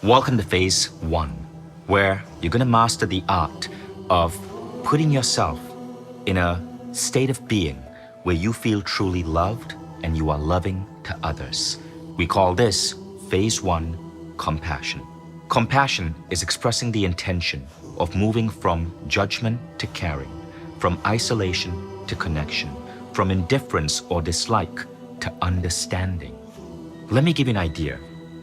Welcome to phase 1, where you're going to master the art of putting yourself in a state of being where you feel truly loved and you are loving to others. We call this phase 1 compassion. Compassion is expressing the intention of moving from judgment to caring, from isolation to connection, from indifference or dislike to understanding. Let me give you an idea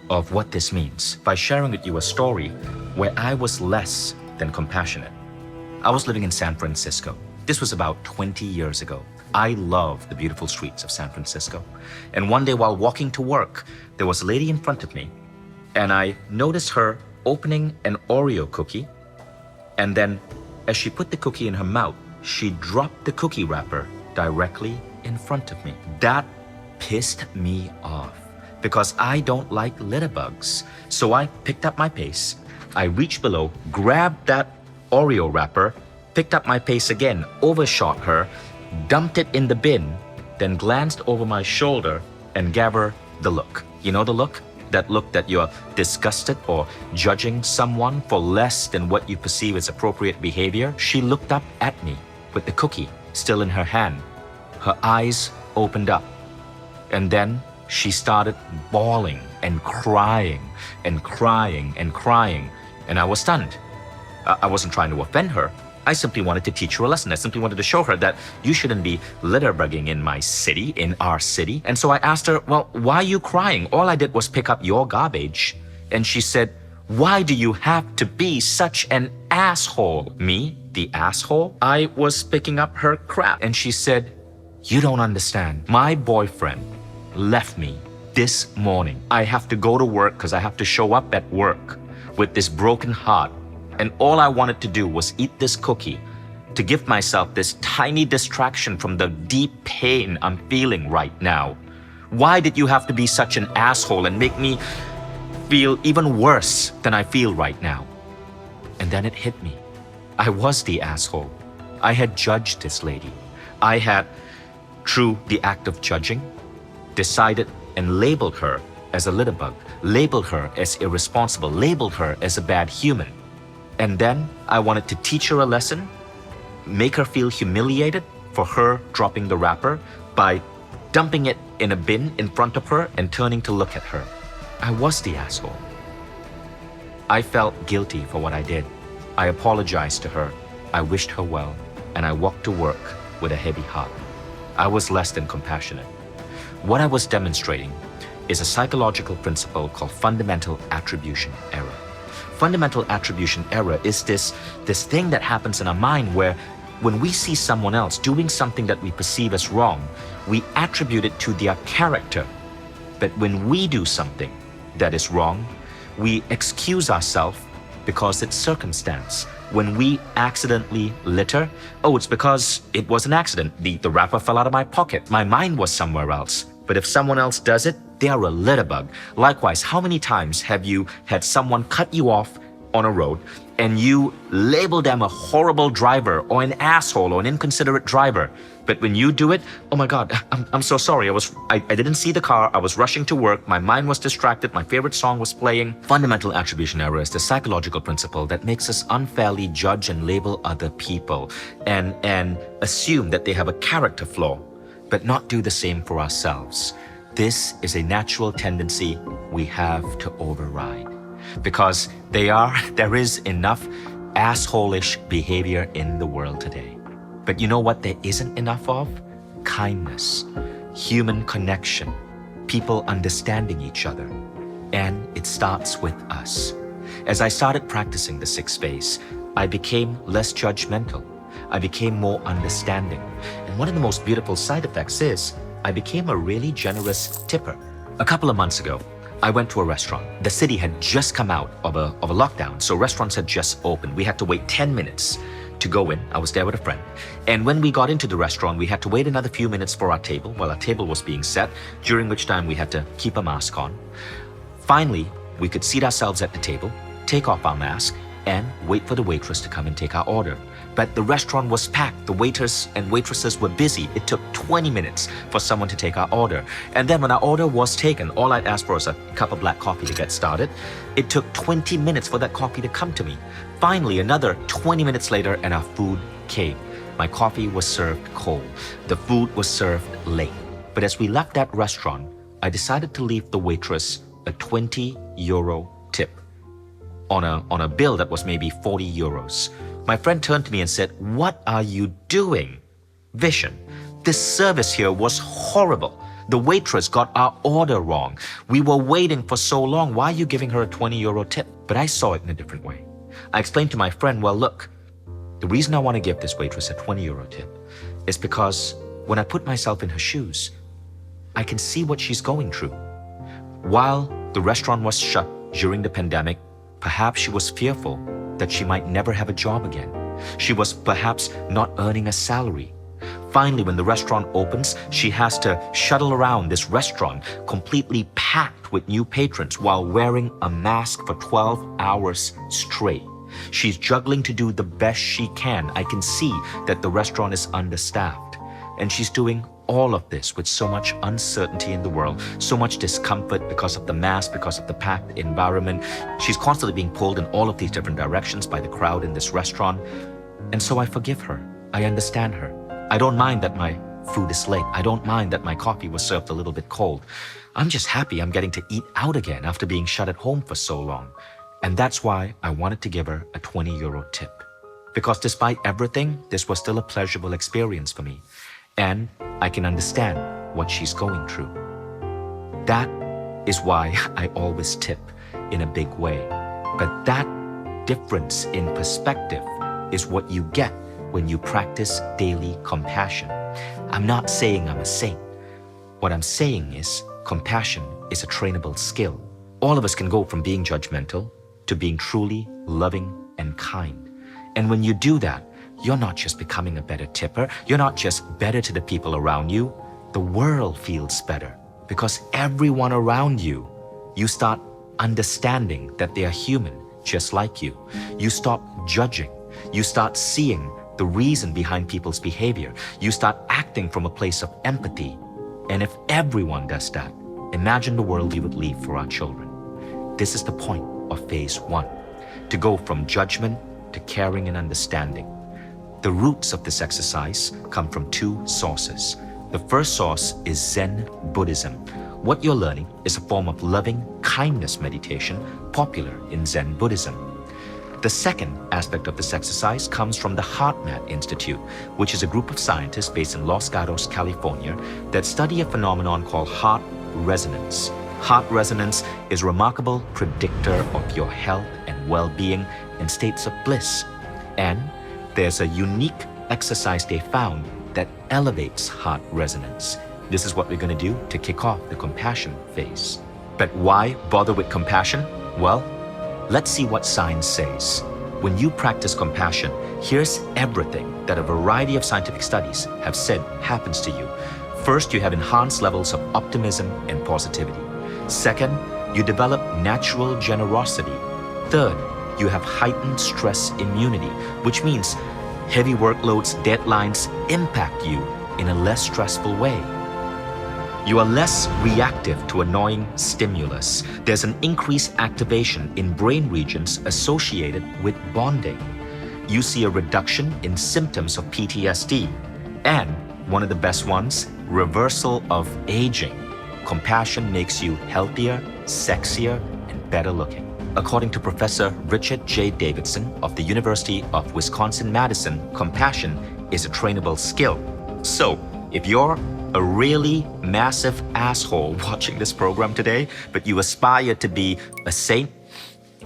of what this means by sharing with you a story where I was less than compassionate. I was living in San Francisco. This was about 20 years ago. I love the beautiful streets of San Francisco. And one day while walking to work, there was a lady in front of me, and I noticed her opening an Oreo cookie, and then as she put the cookie in her mouth, she dropped the cookie wrapper directly in front of me. That pissed me off, because I don't like litter bugs. So I picked up my pace. I reached below, grabbed that Oreo wrapper, picked up my pace again, overshot her, dumped it in the bin, then glanced over my shoulder and gave her the look. You know the look? That look that you're disgusted or judging someone for less than what you perceive as appropriate behavior. She looked up at me with the cookie still in her hand. Her eyes opened up, and then she started bawling and crying and crying and crying, and I was stunned. I wasn't trying to offend her. I simply wanted to teach her a lesson. I simply wanted to show her that you shouldn't be litter bugging in my city, in our city. And so I asked her, well, why are you crying? All I did was pick up your garbage. And she said, why do you have to be such an asshole? Me, the asshole? I was picking up her crap. And she said, you don't understand. My boyfriend left me this morning. I have to go to work because I have to show up at work with this broken heart. And all I wanted to do was eat this cookie to give myself this tiny distraction from the deep pain I'm feeling right now. Why did you have to be such an asshole and make me feel even worse than I feel right now? And then it hit me. I was the asshole. I had judged this lady. I had, through the act of judging, decided and labeled her as a litter bug, labeled her as irresponsible, labeled her as a bad human. And then I wanted to teach her a lesson, make her feel humiliated for her dropping the wrapper by dumping it in a bin in front of her and turning to look at her. I was the asshole. I felt guilty for what I did. I apologized to her. I wished her well, and I walked to work with a heavy heart. I was less than compassionate. What I was demonstrating is a psychological principle called fundamental attribution error. Fundamental attribution error is this thing that happens in our mind where when we see someone else doing something that we perceive as wrong, we attribute it to their character. But when we do something that is wrong, we excuse ourselves because it's circumstance. When we accidentally litter, oh, it's because it was an accident. The wrapper fell out of my pocket. My mind was somewhere else. But if someone else does it, they are a litter bug. Likewise, how many times have you had someone cut you off on a road and you label them a horrible driver or an asshole or an inconsiderate driver? But when you do it, oh my God, I'm so sorry. I didn't see the car. I was rushing to work. My mind was distracted. My favorite song was playing. Fundamental attribution error is the psychological principle that makes us unfairly judge and label other people and assume that they have a character flaw, but not do the same for ourselves. This is a natural tendency we have to override because there is enough asshole-ish behavior in the world today. But you know what there isn't enough of? Kindness, human connection, people understanding each other. And it starts with us. As I started practicing the 6th phase, I became less judgmental. I became more understanding. And one of the most beautiful side effects is I became a really generous tipper. A couple of months ago, I went to a restaurant. The city had just come out of a lockdown, so restaurants had just opened. We had to wait 10 minutes to go in. I was there with a friend. And when we got into the restaurant, we had to wait another few minutes for our table while our table was being set, during which time we had to keep a mask on. Finally, we could seat ourselves at the table, take off our mask, and wait for the waitress to come and take our order. But the restaurant was packed. The waiters and waitresses were busy. It took 20 minutes for someone to take our order. And then when our order was taken, all I'd asked for was a cup of black coffee to get started. It took 20 minutes for that coffee to come to me. Finally, another 20 minutes later, and our food came. My coffee was served cold. The food was served late. But as we left that restaurant, I decided to leave the waitress a 20 euro tip on a bill that was maybe 40 euros. My friend turned to me and said, "What are you doing? Vishen, this service here was horrible. The waitress got our order wrong. We were waiting for so long. Why are you giving her a 20 euro tip?" But I saw it in a different way. I explained to my friend, well, look, the reason I want to give this waitress a 20 euro tip is because when I put myself in her shoes, I can see what she's going through. While the restaurant was shut during the pandemic, perhaps she was fearful that she might never have a job again. She was perhaps not earning a salary. Finally, when the restaurant opens, she has to shuttle around this restaurant completely packed with new patrons while wearing a mask for 12 hours straight. She's juggling to do the best she can. I can see that the restaurant is understaffed, and she's doing all of this with so much uncertainty in the world, so much discomfort because of the mask, because of the packed environment. She's constantly being pulled in all of these different directions by the crowd in this restaurant. And so I forgive her. I understand her. I don't mind that my food is late. I don't mind that my coffee was served a little bit cold. I'm just happy I'm getting to eat out again after being shut at home for so long. And that's why I wanted to give her a 20 euro tip. Because despite everything, this was still a pleasurable experience for me. And I can understand what she's going through. That is why I always tip in a big way. But that difference in perspective is what you get when you practice daily compassion. I'm not saying I'm a saint. What I'm saying is compassion is a trainable skill. All of us can go from being judgmental to being truly loving and kind. And when you do that, you're not just becoming a better tipper. You're not just better to the people around you. The world feels better because everyone around you, you start understanding that they are human just like you. You stop judging. You start seeing the reason behind people's behavior. You start acting from a place of empathy. And if everyone does that, imagine the world we would leave for our children. This is the point of phase 1, to go from judgment to caring and understanding. The roots of this exercise come from 2 sources. The first source is Zen Buddhism. What you're learning is a form of loving kindness meditation popular in Zen Buddhism. The second aspect of this exercise comes from the HeartMath Institute, which is a group of scientists based in Los Gatos, California, that study a phenomenon called heart resonance. Heart resonance is a remarkable predictor of your health and well-being and states of bliss. And there's a unique exercise they found that elevates heart resonance. This is what we're going to do to kick off the compassion phase. But why bother with compassion? Well, let's see what science says. When you practice compassion, here's everything that a variety of scientific studies have said happens to you. First, you have enhanced levels of optimism and positivity. Second, you develop natural generosity. Third, you have heightened stress immunity, which means heavy workloads, deadlines impact you in a less stressful way. You are less reactive to annoying stimulus. There's an increased activation in brain regions associated with bonding. You see a reduction in symptoms of PTSD. And one of the best ones, reversal of aging. Compassion makes you healthier, sexier, and better looking. According to Professor Richard J. Davidson of the University of Wisconsin-Madison, compassion is a trainable skill. So, if you're a really massive asshole watching this program today, but you aspire to be a saint,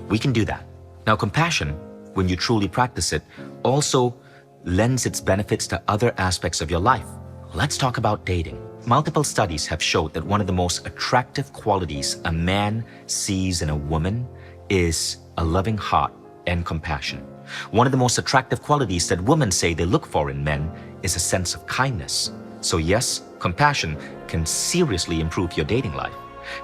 we can do that. Now, compassion, when you truly practice it, also lends its benefits to other aspects of your life. Let's talk about dating. Multiple studies have showed that one of the most attractive qualities a man sees in a woman is a loving heart and compassion. One of the most attractive qualities that women say they look for in men is a sense of kindness. So yes, compassion can seriously improve your dating life.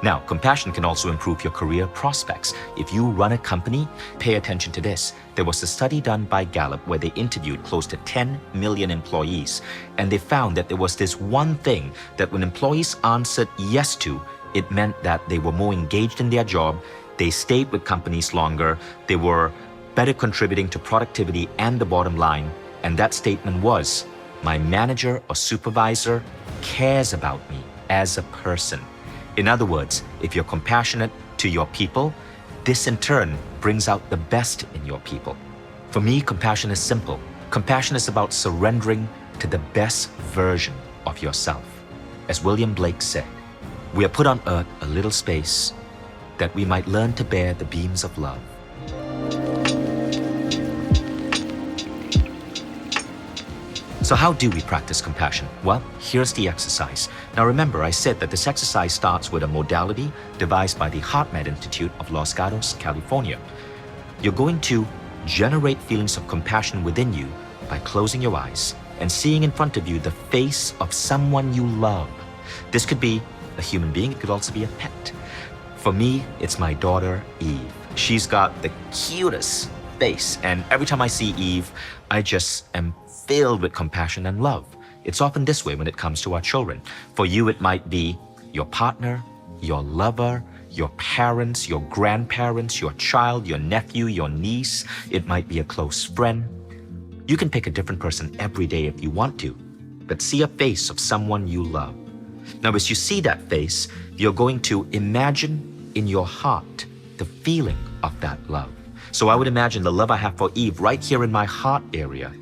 Now, compassion can also improve your career prospects. If you run a company, pay attention to this. There was a study done by Gallup where they interviewed close to 10 million employees, and they found that there was this one thing that when employees answered yes to, it meant that they were more engaged in their job, they stayed with companies longer, they were better contributing to productivity and the bottom line. And that statement was, my manager or supervisor cares about me as a person. In other words, if you're compassionate to your people, this in turn brings out the best in your people. For me, compassion is simple. Compassion is about surrendering to the best version of yourself. As William Blake said, we are put on earth a little space that we might learn to bear the beams of love. So how do we practice compassion? Well, here's the exercise. Now remember, I said that this exercise starts with a modality devised by the HeartMath Institute of Los Gatos, California. You're going to generate feelings of compassion within you by closing your eyes and seeing in front of you the face of someone you love. This could be a human being, it could also be a pet. For me, it's my daughter, Eve. She's got the cutest face, and every time I see Eve, I just am filled with compassion and love. It's often this way when it comes to our children. For you, it might be your partner, your lover, your parents, your grandparents, your child, your nephew, your niece. It might be a close friend. You can pick a different person every day if you want to, but see a face of someone you love. Now, as you see that face, you're going to imagine in your heart the feeling of that love. So I would imagine the love I have for Eve right here in my heart area.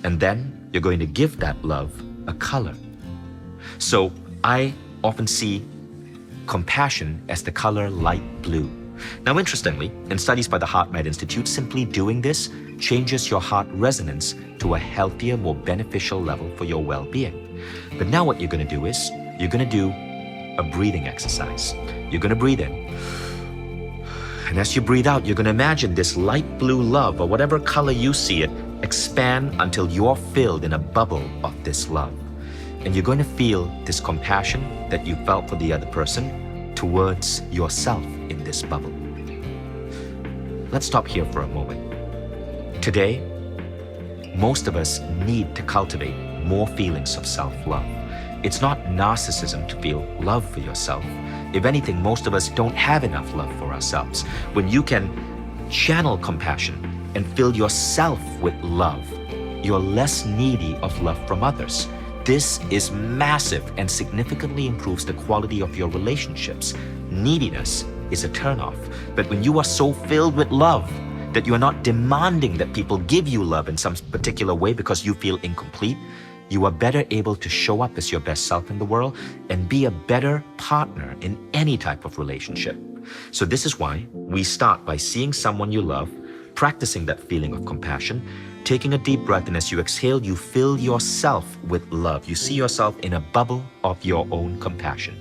And then you're going to give that love a color. So I often see compassion as the color light blue. Now, interestingly, in studies by the HeartMath Institute, simply doing this changes your heart resonance to a healthier, more beneficial level for your well-being. But now what you're going to do is, you're going to do a breathing exercise. You're going to breathe in. And as you breathe out, you're going to imagine this light blue love, or whatever color you see it, expand until you're filled in a bubble of this love. And you're going to feel this compassion that you felt for the other person towards yourself in this bubble. Let's stop here for a moment. Today, most of us need to cultivate more feelings of self-love. It's not narcissism to feel love for yourself. If anything, most of us don't have enough love for ourselves. When you can channel compassion and fill yourself with love, you're less needy of love from others. This is massive and significantly improves the quality of your relationships. Neediness is a turnoff. But when you are so filled with love that you are not demanding that people give you love in some particular way because you feel incomplete, you are better able to show up as your best self in the world and be a better partner in any type of relationship. So this is why we start by seeing someone you love, practicing that feeling of compassion, taking a deep breath, and as you exhale, you fill yourself with love. You see yourself in a bubble of your own compassion.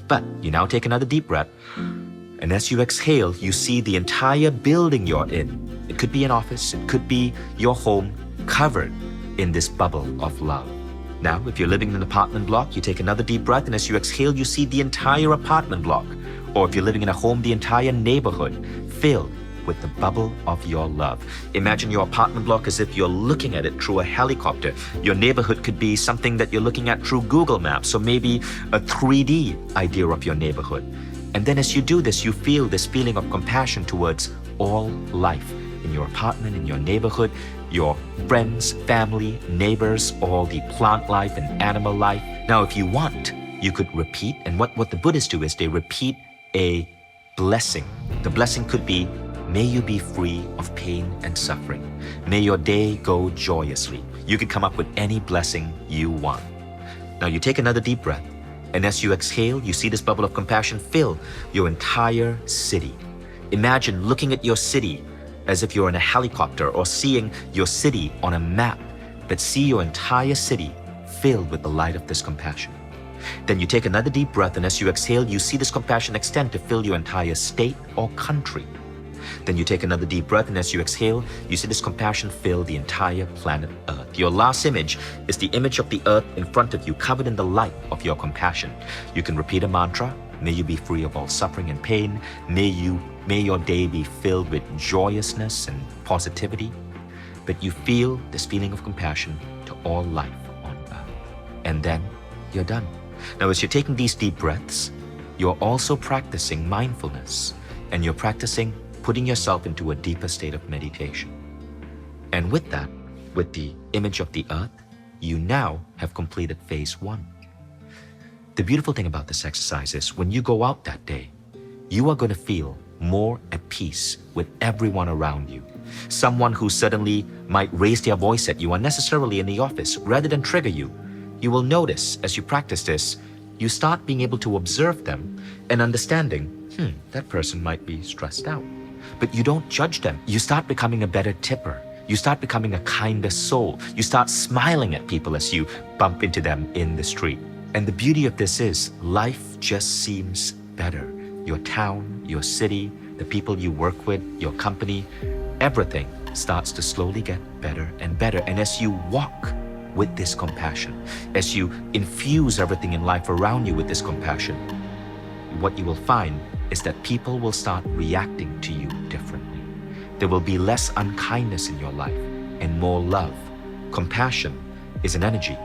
But you now take another deep breath, and as you exhale, you see the entire building you're in. It could be an office, it could be your home, covered in this bubble of love. Now, if you're living in an apartment block, you take another deep breath, and as you exhale, you see the entire apartment block. Or if you're living in a home, the entire neighborhood filled with the bubble of your love. Imagine your apartment block as if you're looking at it through a helicopter. Your neighborhood could be something that you're looking at through Google Maps, or maybe a 3D idea of your neighborhood. And then as you do this, you feel this feeling of compassion towards all life in your apartment, in your neighborhood, your friends, family, neighbors, all the plant life and animal life. Now, if you want, you could repeat, and what the Buddhists do is they repeat a blessing. The blessing could be, may you be free of pain and suffering. May your day go joyously. You could come up with any blessing you want. Now you take another deep breath, and as you exhale, you see this bubble of compassion fill your entire city. Imagine looking at your city as if you're in a helicopter, or seeing your city on a map, but see your entire city filled with the light of this compassion. Then you take another deep breath, and as you exhale, you see this compassion extend to fill your entire state or country. Then you take another deep breath, and as you exhale, you see this compassion fill the entire planet Earth. Your last image is the image of the Earth in front of you, covered in the light of your compassion. You can repeat a mantra, May you be free of all suffering and pain. May your day be filled with joyousness and positivity. But you feel this feeling of compassion to all life on earth. And then you're done. Now, as you're taking these deep breaths, you're also practicing mindfulness, and you're practicing putting yourself into a deeper state of meditation. And with that, with the image of the earth, you now have completed phase 1. The beautiful thing about this exercise is when you go out that day, you are going to feel more at peace with everyone around you. Someone who suddenly might raise their voice at you unnecessarily in the office, rather than trigger you, you will notice as you practice this, you start being able to observe them and understanding, that person might be stressed out. But you don't judge them. You start becoming a better tipper. You start becoming a kinder soul. You start smiling at people as you bump into them in the street. And the beauty of this is life just seems better. Your town, your city, the people you work with, your company, everything starts to slowly get better and better. And as you walk with this compassion, as you infuse everything in life around you with this compassion, what you will find is that people will start reacting to you differently. There will be less unkindness in your life and more love. Compassion is an energy.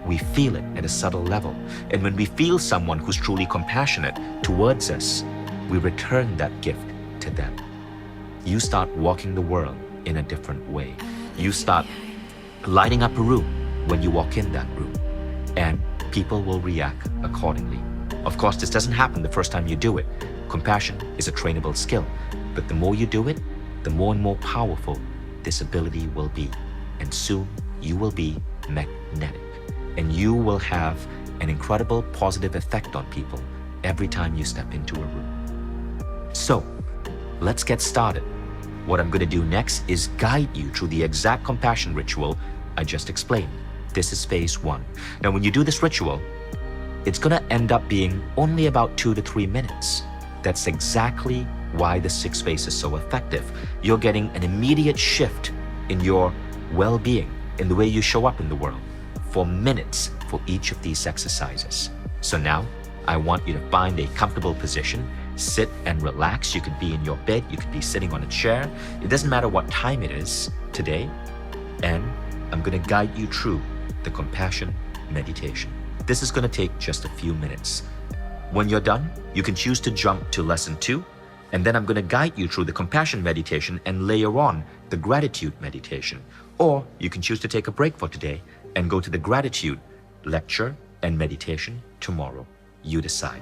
We feel it at a subtle level. And when we feel someone who's truly compassionate towards us, we return that gift to them. You start walking the world in a different way. You start lighting up a room when you walk in that room, and people will react accordingly. Of course, this doesn't happen the first time you do it. Compassion is a trainable skill, but the more you do it, the more and more powerful this ability will be. And soon you will be magnetic, and you will have an incredible positive effect on people every time you step into a room. So, let's get started. What I'm going to do next is guide you through the exact compassion ritual I just explained. This is phase 1. Now, when you do this ritual, it's going to end up being only about 2 to 3 minutes. That's exactly why the 6 phase is so effective. You're getting an immediate shift in your well-being, in the way you show up in the world, for minutes for each of these exercises. So now, I want you to find a comfortable position, sit and relax. You could be in your bed, you could be sitting on a chair. It doesn't matter what time it is today. And I'm going to guide you through the compassion meditation. This is going to take just a few minutes. When you're done, you can choose to jump to lesson 2, and then I'm going to guide you through the compassion meditation and layer on the gratitude meditation. Or you can choose to take a break for today and go to the gratitude lecture and meditation tomorrow. You decide.